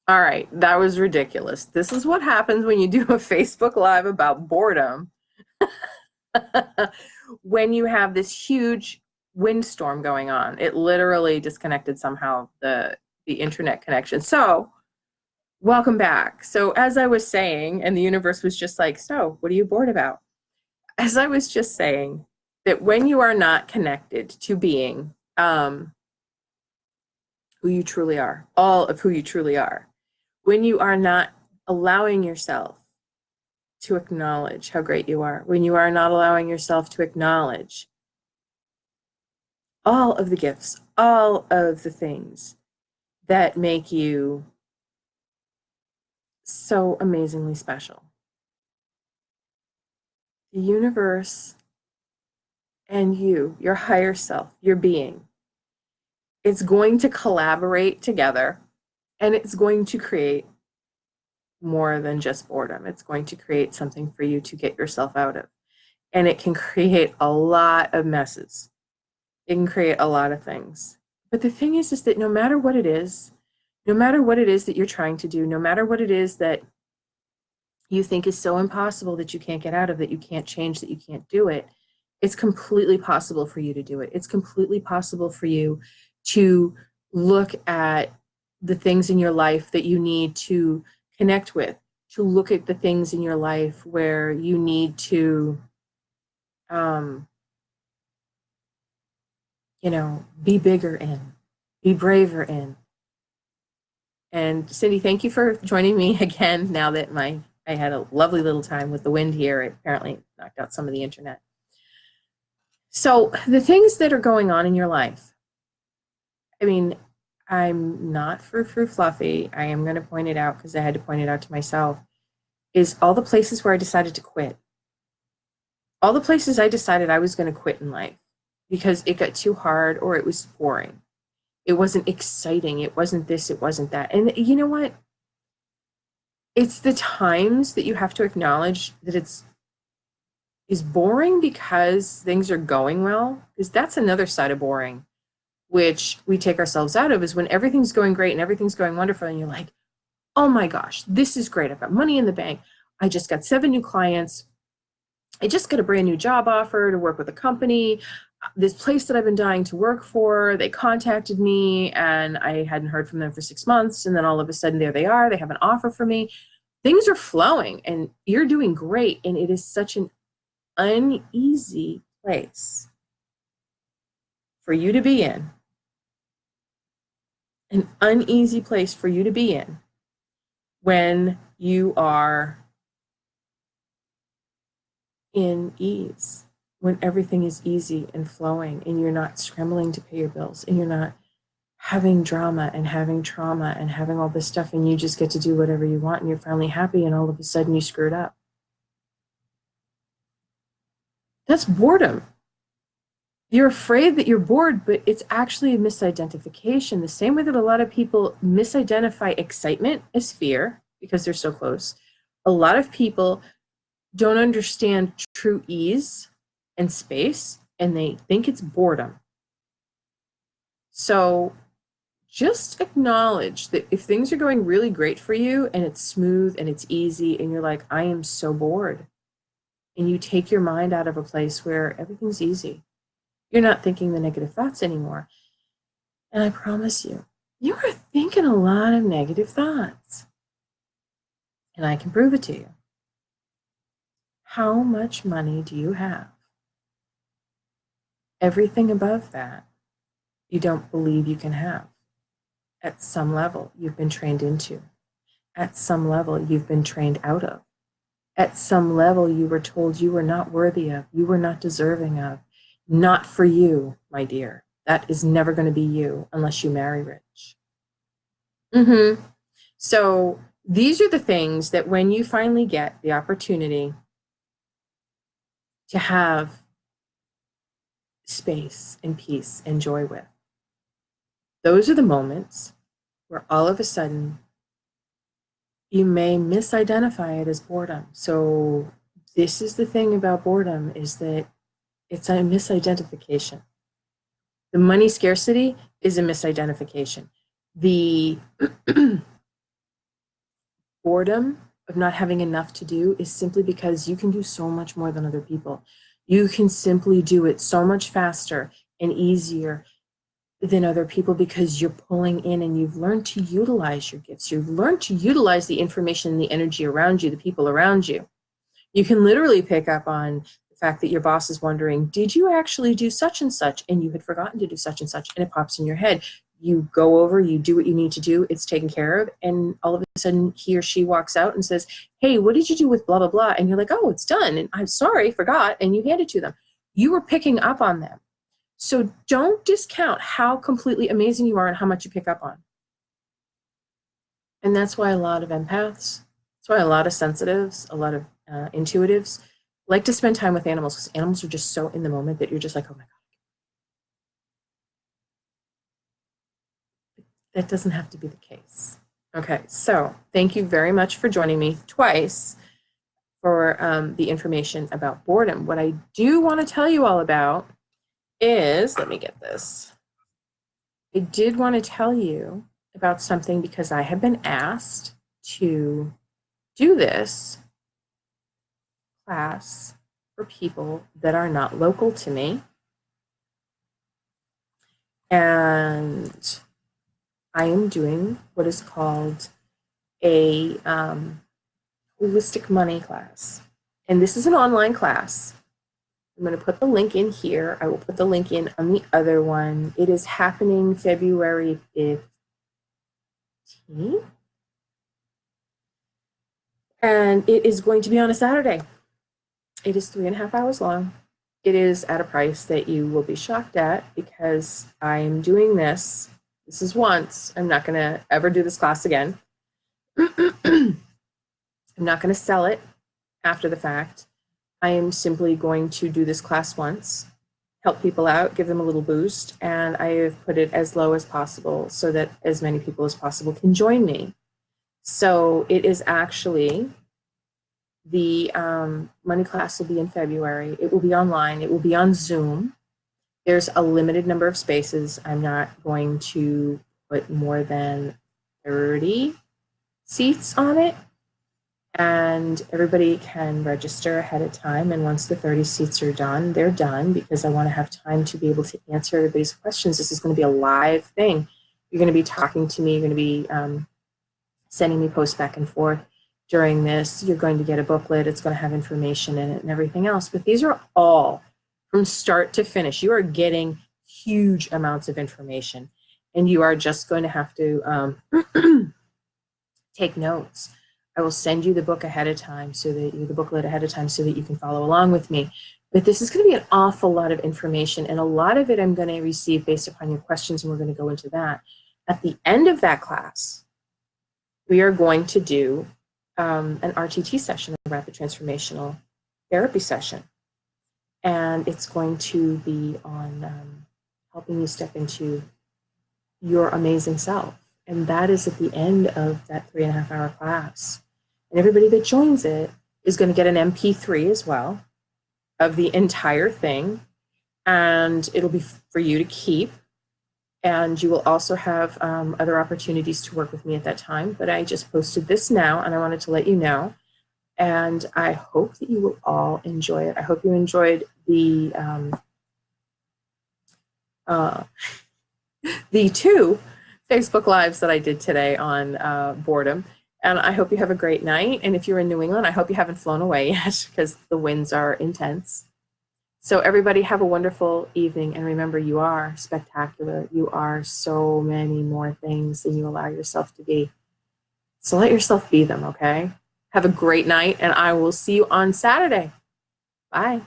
All right, that was ridiculous. This is what happens when you do a Facebook Live about boredom. When you have this huge windstorm going on, it literally disconnected somehow the internet connection. So, welcome back. So, as I was saying, and the universe was just like, "So, what are you bored about?" As I was just saying, that when you are not connected to being who you truly are, all of who you truly are, when you are not allowing yourself to acknowledge how great you are, when you are not allowing yourself to acknowledge all of the gifts, all of the things that make you so amazingly special. The universe and you, your higher self, your being, it's going to collaborate together and it's going to create more than just boredom. It's going to create something for you to get yourself out of. And it can create a lot of messes. It can create a lot of things. But the thing is that no matter what it is, no matter what it is that you're trying to do, no matter what it is that you think is so impossible that you can't get out of, that you can't change, that you can't do it, it's completely possible for you to do it. It's completely possible for you to look at the things in your life that you need to connect with, to look at the things in your life where you need to, um, be bigger in, be braver in. And Cindy, thank you for joining me again. Now that I had a lovely little time with the wind here, it apparently knocked out some of the internet. So the things that are going on in your life, I mean, I'm not frou-frou fluffy. I am going to point it out because I had to point it out to myself, is all the places where I decided to quit. All the places I decided I was going to quit in life because it got too hard or it was boring. It wasn't exciting. It wasn't this, it wasn't that. And you know what? It's the times that you have to acknowledge that it's is boring because things are going well, because that's another side of boring, which we take ourselves out of, is when everything's going great and everything's going wonderful and you're like, oh my gosh, this is great. I've got money in the bank. I just got 7 new clients. I just got a brand new job offer to work with a company. This place that I've been dying to work for, they contacted me and I hadn't heard from them for 6 months. And then all of a sudden, there they are. They have an offer for me. Things are flowing and you're doing great. And it is such an uneasy place for you to be in. An uneasy place for you to be in when you are in ease, when everything is easy and flowing and you're not scrambling to pay your bills and you're not having drama and having trauma and having all this stuff and you just get to do whatever you want and you're finally happy and all of a sudden you screwed up. That's boredom. You're afraid that you're bored, but it's actually a misidentification. The same way that a lot of people misidentify excitement as fear because they're so close. A lot of people don't understand true ease and space, and they think it's boredom. So just acknowledge that if things are going really great for you and it's smooth and it's easy, and you're like, I am so bored, and you take your mind out of a place where everything's easy, you're not thinking the negative thoughts anymore. And I promise you, you are thinking a lot of negative thoughts. And I can prove it to you. How much money do you have? Everything above that, you don't believe you can have. At some level, you've been trained into. At some level, you've been trained out of. At some level, you were told you were not worthy of, you were not deserving of. Not for you, my dear. That is never going to be you unless you marry rich. Mm-hmm. So these are the things that when you finally get the opportunity to have space and peace and joy with, those are the moments where all of a sudden you may misidentify it as boredom. So this is the thing about boredom, is that it's a misidentification. The money scarcity is a misidentification. The boredom of not having enough to do is simply because you can do so much more than other people. You can simply do it so much faster and easier than other people because you're pulling in and you've learned to utilize your gifts. You've learned to utilize the information and the energy around you, the people around you. You can literally pick up on the fact that your boss is wondering, did you actually do such and such? And you had forgotten to do such and such, and it pops in your head. You go over, you do what you need to do, it's taken care of, and all of a sudden he or she walks out and says, hey, what did you do with blah, blah, blah? And you're like, oh, it's done, and I'm sorry, forgot, and you hand it to them. You were picking up on them. So don't discount how completely amazing you are and how much you pick up on. And that's why a lot of empaths, that's why a lot of sensitives, a lot of intuitives like to spend time with animals, because animals are just so in the moment that you're just like, oh my God. That doesn't have to be the case. Okay, so thank you very much for joining me twice for the information about boredom. What I do want to tell you all about is, let me get this. I did want to tell you about something because I have been asked to do this class for people that are not local to me. And I am doing what is called a holistic money class. And this is an online class. I'm going to put the link in here. I will put the link in on the other one. It is happening February 15th. And it is going to be on a Saturday. It is 3.5 hours long. It is at a price that you will be shocked at because I'm doing this. This is once. I'm not going to ever do this class again. I'm not going to sell it after the fact. I am simply going to do this class once, help people out, give them a little boost, and I have put it as low as possible so that as many people as possible can join me. So it is actually, the money class will be in February. It will be online. It will be on Zoom. There's a limited number of spaces. I'm not going to put more than 30 seats on it. And everybody can register ahead of time. And once the 30 seats are done, they're done because I want to have time to be able to answer everybody's questions. This is going to be a live thing. You're going to be talking to me. You're going to be sending me posts back and forth during this. You're going to get a booklet. It's going to have information in it and everything else. But these are all from start to finish. You are getting huge amounts of information. And you are just going to have to take notes. I will send you the book ahead of time so that the booklet ahead of time so that you can follow along with me. But this is going to be an awful lot of information, and a lot of it I'm going to receive based upon your questions, and we're going to go into that. At the end of that class, we are going to do an RTT session, a rapid transformational therapy session. And it's going to be on helping you step into your amazing self. And that is at the end of that 3.5 hour class. And everybody that joins it is going to get an MP3 as well of the entire thing. And it'll be for you to keep. And you will also have other opportunities to work with me at that time. But I just posted this now, and I wanted to let you know. And I hope that you will all enjoy it. I hope you enjoyed the 2 Facebook Lives that I did today on boredom. And I hope you have a great night. And if you're in New England, I hope you haven't flown away yet because the winds are intense. So everybody have a wonderful evening. And remember, you are spectacular. You are so many more things than you allow yourself to be. So let yourself be them, okay? Have a great night, and I will see you on Saturday. Bye.